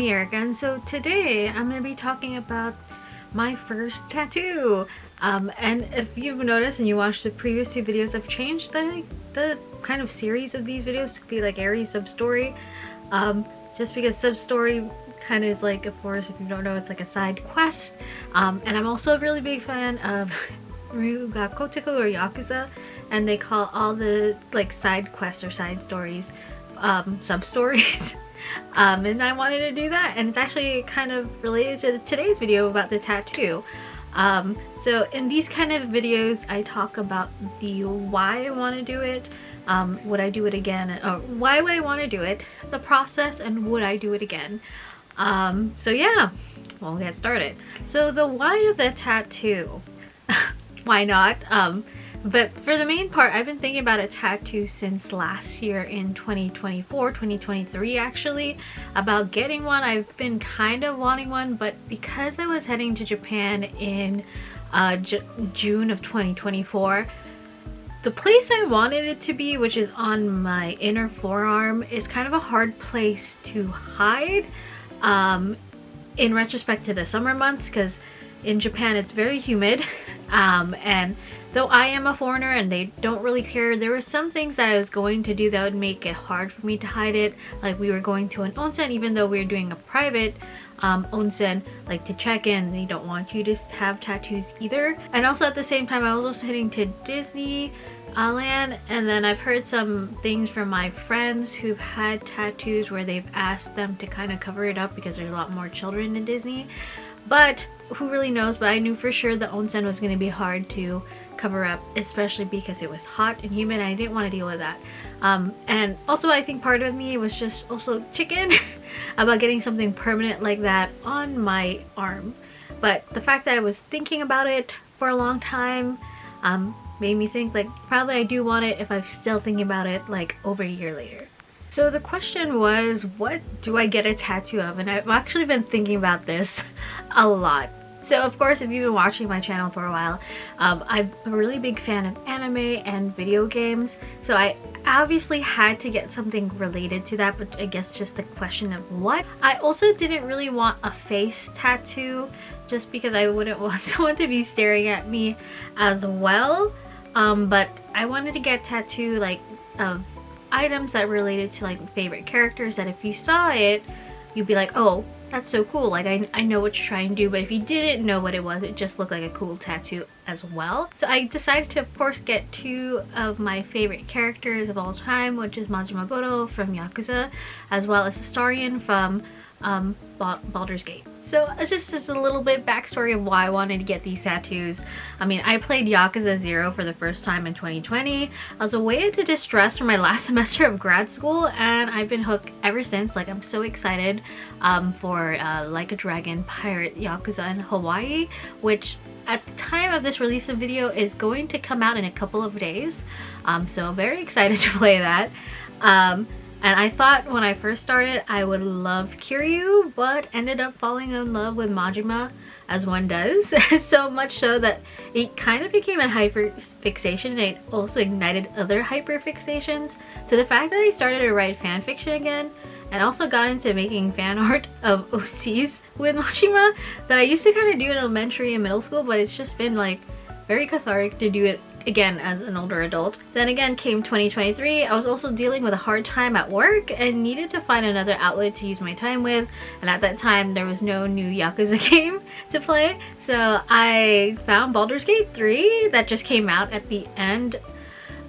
me, Erica, and so today I'm going to be talking about my first tattoo. And if you've noticed and you watched the previous two videos, I've changed the kind of series of these videos to be like Aries Substory, just because Substory kind of is like, of course, if you don't know, it's like a side quest. And I'm also a really big fan of Kotaku or Yakuza, and they call all the like side quests or side stories sub-stories. And I wanted to do that, and it's actually kind of related to today's video about the tattoo. So in these kind of videos I talk about the why I want to do it, would I do it again, or why would I want to do it, the process, and would I do it again. So yeah, we'll get started. So the why of the tattoo, why not? But for the main part, I've been thinking about a tattoo since last year in 2023 actually, about getting one. I've been kind of wanting one, but because I was heading to Japan in June of 2024, the place I wanted it to be, which is on my inner forearm, is kind of a hard place to hide in retrospect to the summer months, because in Japan it's very humid, and though I am a foreigner and they don't really care, there were some things that I was going to do that would make it hard for me to hide it. Like we were going to an onsen, even though we were doing a private onsen, like to check in, they don't want you to have tattoos either. And also at the same time, I was also heading to Disney land, and then I've heard some things from my friends who've had tattoos where they've asked them to kind of cover it up because there's a lot more children in Disney. But who really knows? But I knew for sure the onsen was going to be hard to cover up, especially because it was hot and humid and I didn't want to deal with that. And also I think part of me was just also chicken about getting something permanent like that on my arm. But the fact that I was thinking about it for a long time made me think like probably I do want it if I'm still thinking about it like over a year later. So the question was, what do I get a tattoo of? And I've actually been thinking about this a lot. So of course, if you've been watching my channel for a while, I'm a really big fan of anime and video games. So I obviously had to get something related to that, but I guess just the question of what. I also didn't really want a face tattoo just because I wouldn't want someone to be staring at me as well. But I wanted to get a tattoo like of items that related to like favorite characters, that if you saw it you'd be like, oh, that's so cool, like I know what you're trying to do. But if you didn't know what it was, it just looked like a cool tattoo as well. So I decided to of course get two of my favorite characters of all time, which is Majima from Yakuza, as well as Astarion from Baldur's Gate. So it's just a little bit backstory of why I wanted to get these tattoos. I mean, I played Yakuza 0 for the first time in 2020. I was away to distress for my last semester of grad school, and I've been hooked ever since. Like, I'm so excited for Like a Dragon Pirate Yakuza in Hawaii, which at the time of this release of video is going to come out in a couple of days. So very excited to play that. And I thought when I first started I would love Kiryu, but ended up falling in love with Majima, as one does. So much so that it kind of became a hyperfixation, and it also ignited other hyperfixations, to the fact that I started to write fanfiction again, and also got into making fan art of OCs with Majima that I used to kind of do in elementary and middle school, but it's just been like very cathartic to do it again as an older adult. Then again came 2023. I was also dealing with a hard time at work and needed to find another outlet to use my time with, and at that time there was no new Yakuza game to play, so I found Baldur's Gate 3 that just came out at the end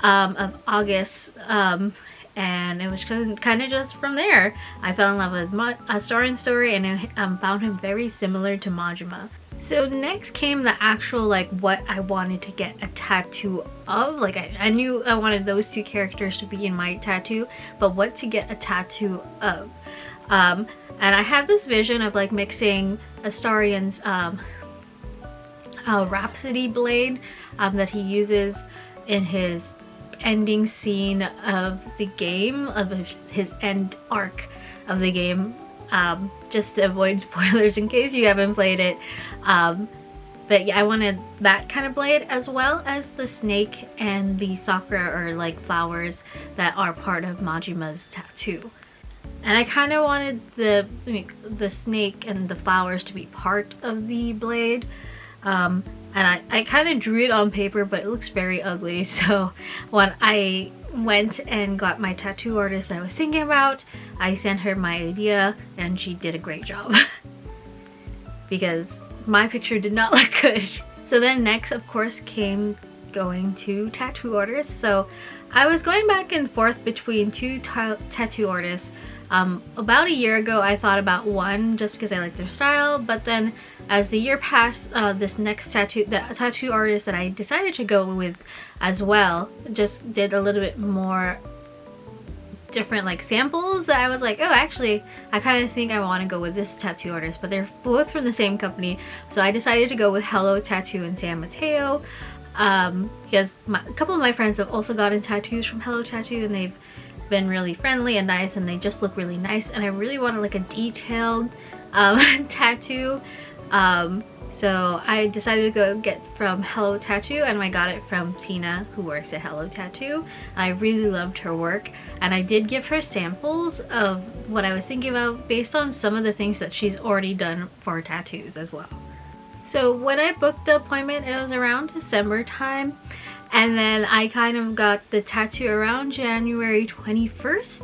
of August, and it was kind of just from there I fell in love with Astarion's story, and I found him very similar to Majima. So next came the actual like what I wanted to get a tattoo of. Like I knew I wanted those two characters to be in my tattoo, but what to get a tattoo of. And I had this vision of like mixing Astarion's Rhapsody blade that he uses in his ending scene of the game, of his end arc of the game. Just to avoid spoilers in case you haven't played it. But yeah, I wanted that kind of blade, as well as the snake and the sakura, or like flowers, that are part of Majima's tattoo. And I kind of wanted the snake and the flowers to be part of the blade. And I kind of drew it on paper, but it looks very ugly. So when I went and got my tattoo artist that I was thinking about, I sent her my idea and she did a great job. Because my picture did not look good. So then next, of course, came going to tattoo artists. So I was going back and forth between two tattoo artists. About a year ago I thought about one just because I like their style, but then as the year passed, the tattoo artist that I decided to go with as well just did a little bit more different like samples that I was like, oh, actually I kind of think I want to go with this tattoo artist, but they're both from the same company. So I decided to go with Hello Tattoo in San Mateo, because a couple of my friends have also gotten tattoos from Hello Tattoo and they've been really friendly and nice, and they just look really nice, and I really wanted like a detailed tattoo. So I decided to go get from Hello Tattoo, and I got it from Tina, who works at Hello Tattoo. I really loved her work, and I did give her samples of what I was thinking about based on some of the things that she's already done for tattoos as well. So when I booked the appointment, it was around December time, and then I kind of got the tattoo around January 21st.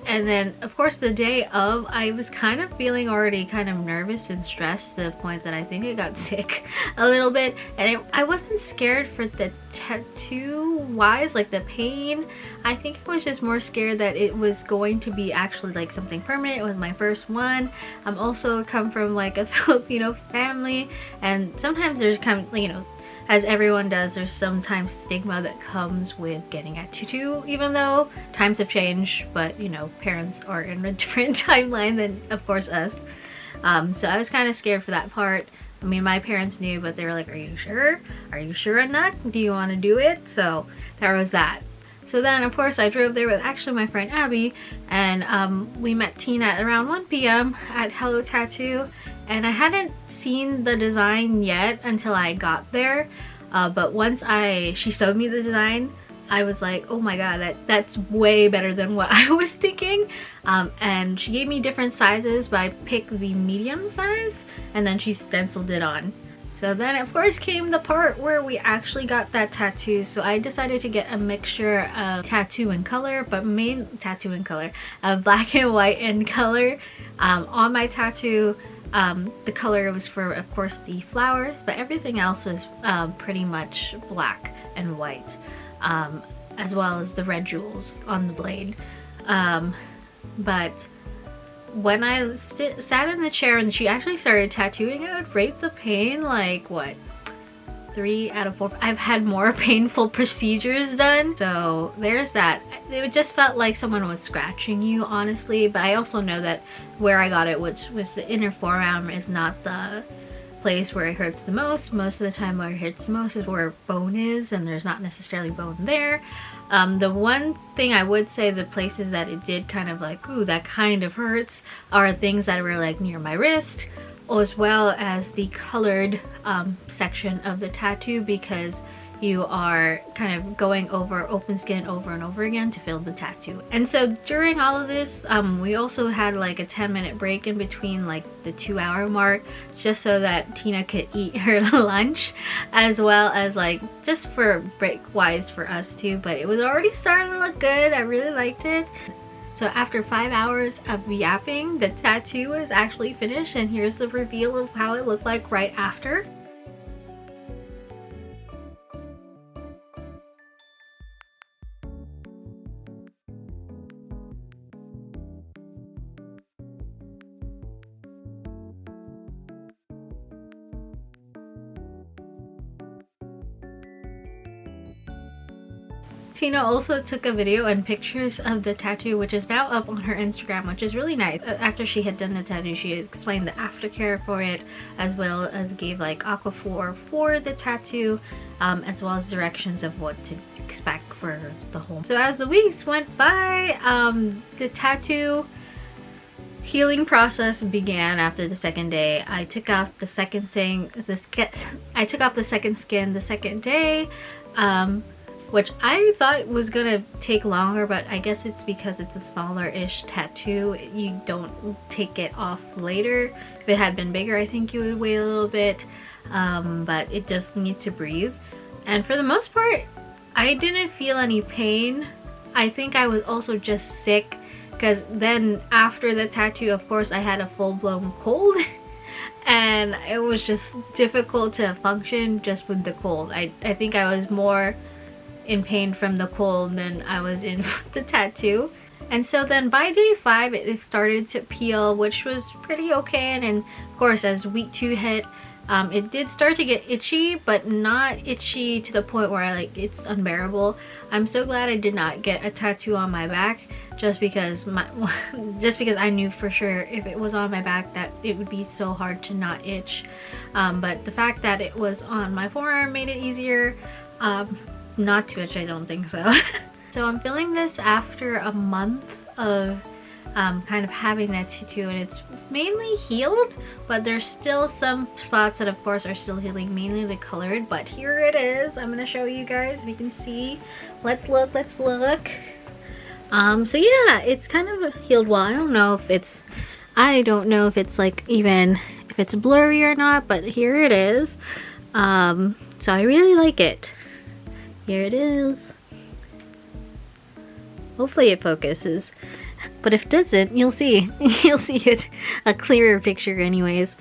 And then of course the day of, I was kind of feeling already kind of nervous and stressed to the point that I think I got sick a little bit. And I wasn't scared for the tattoo wise, like the pain. I think I was just more scared that it was going to be actually like something permanent. It was my first one. I'm also come from like a Filipino family, and sometimes there's kind of, you know, as everyone does, there's sometimes stigma that comes with getting a tattoo, even though times have changed, but you know, parents are in a different timeline than of course us. So I was kind of scared for that part. I mean, my parents knew, but they were like, are you sure? Are you sure or not? Do you want to do it? So there was that. So then of course I drove there with actually my friend Abby, and we met Tina at around 1 p.m. at Hello Tattoo, and I hadn't seen the design yet until I got there, but once she showed me the design, I was like, oh my god, that's way better than what I was thinking. And she gave me different sizes, but I picked the medium size, and then she stenciled it on. So then of course came the part where we actually got that tattoo. So I decided to get a mixture of tattoo and color, but main tattoo and color, black and white and color. On my tattoo, the color was for of course the flowers, but everything else was pretty much black and white, as well as the red jewels on the blade. But when I sat in the chair and she actually started tattooing, I would rate the pain like, what, 3 out of 4. I've had more painful procedures done, so there's that. It just felt like someone was scratching you, honestly, but I also know that where I got it, which was the inner forearm, is not the place where it hurts the most. Most of the time where it hurts the most is where bone is, and there's not necessarily bone there. The one thing I would say, the places that it did kind of like, ooh, that kind of hurts, are things that were like near my wrist, as well as the colored section of the tattoo, because you are kind of going over open skin over and over again to fill the tattoo. And so during all of this, we also had like a 10-minute break in between like the 2-hour mark, just so that Tina could eat her lunch, as well as like just for break wise for us too. But it was already starting to look good. I really liked it. So after 5 hours of yapping, the tattoo was actually finished, and here's the reveal of how it looked like right after. Tina also took a video and pictures of the tattoo, which is now up on her Instagram, which is really nice. After she had done the tattoo, she explained the aftercare for it, as well as gave like aquaphor for the tattoo, as well as directions of what to expect for the whole. So as the weeks went by, the tattoo healing process began after the second day. I took off the second skin the second day. which I thought was gonna take longer, but I guess it's because it's a smaller-ish tattoo. You don't take it off later. If it had been bigger, I think you would wait a little bit, but it just needs to breathe. And for the most part, I didn't feel any pain. I think I was also just sick, because then after the tattoo, of course, I had a full-blown cold. And it was just difficult to function just with the cold. I think I was more in pain from the cold than I was in the tattoo. And so then by day 5 it started to peel, which was pretty okay. And then of course as week 2 hit, it did start to get itchy, but not itchy to the point where it's unbearable. I'm so glad I did not get a tattoo on my back, just because I knew for sure if it was on my back that it would be so hard to not itch. But the fact that it was on my forearm made it easier not to itch, I don't think so. So I'm filming this after a month of kind of having that tattoo, and it's mainly healed, but there's still some spots that of course are still healing, mainly the colored. But here it is. I'm gonna show you guys if you can see. Let's look. So yeah, it's kind of healed well. I don't know if it's like even if it's blurry or not, but here it is. So I really like it. Here it is. Hopefully it focuses, but if it doesn't, you'll see it, a clearer picture anyways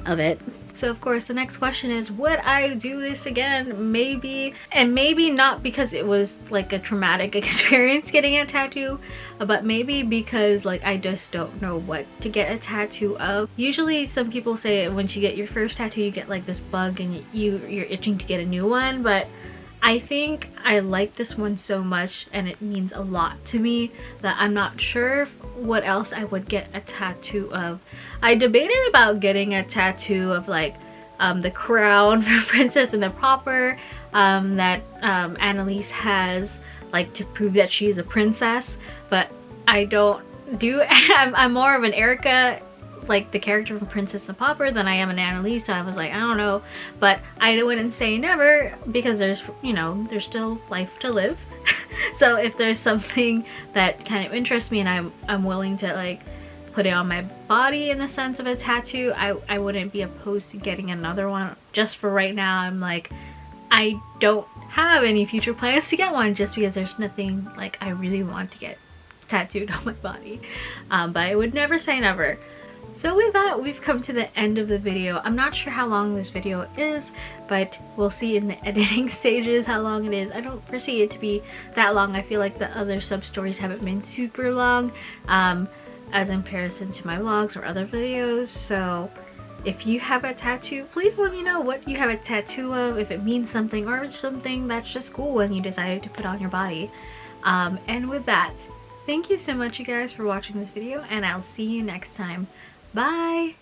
of it. So of course the next question is, would I do this again? Maybe, and maybe not because it was like a traumatic experience getting a tattoo, but maybe because like I just don't know what to get a tattoo of. Usually some people say once you get your first tattoo you get like this bug and you're itching to get a new one, but I think I like this one so much and it means a lot to me that I'm not sure what else I would get a tattoo of. I debated about getting a tattoo of like the crown for Princess and the Pauper that Annalise has, like to prove that she's a princess, but I don't do I'm more of an Erica, like the character from Princess and the Pauper, than I am an Annalise. So I was like, I don't know, but I wouldn't say never, because there's, you know, there's still life to live. So if there's something that kind of interests me and I'm willing to like put it on my body in the sense of a tattoo, I wouldn't be opposed to getting another one. Just for right now, I'm like, I don't have any future plans to get one, just because there's nothing like I really want to get tattooed on my body. But I would never say never. So with that, we've come to the end of the video. I'm not sure how long this video is, but we'll see in the editing stages how long it is. I don't foresee it to be that long. I feel like the other sub-stories haven't been super long as in comparison to my vlogs or other videos. So if you have a tattoo, please let me know what you have a tattoo of, if it means something or it's something that's just cool and you decided to put on your body. And with that, thank you so much you guys for watching this video, and I'll see you next time. Bye!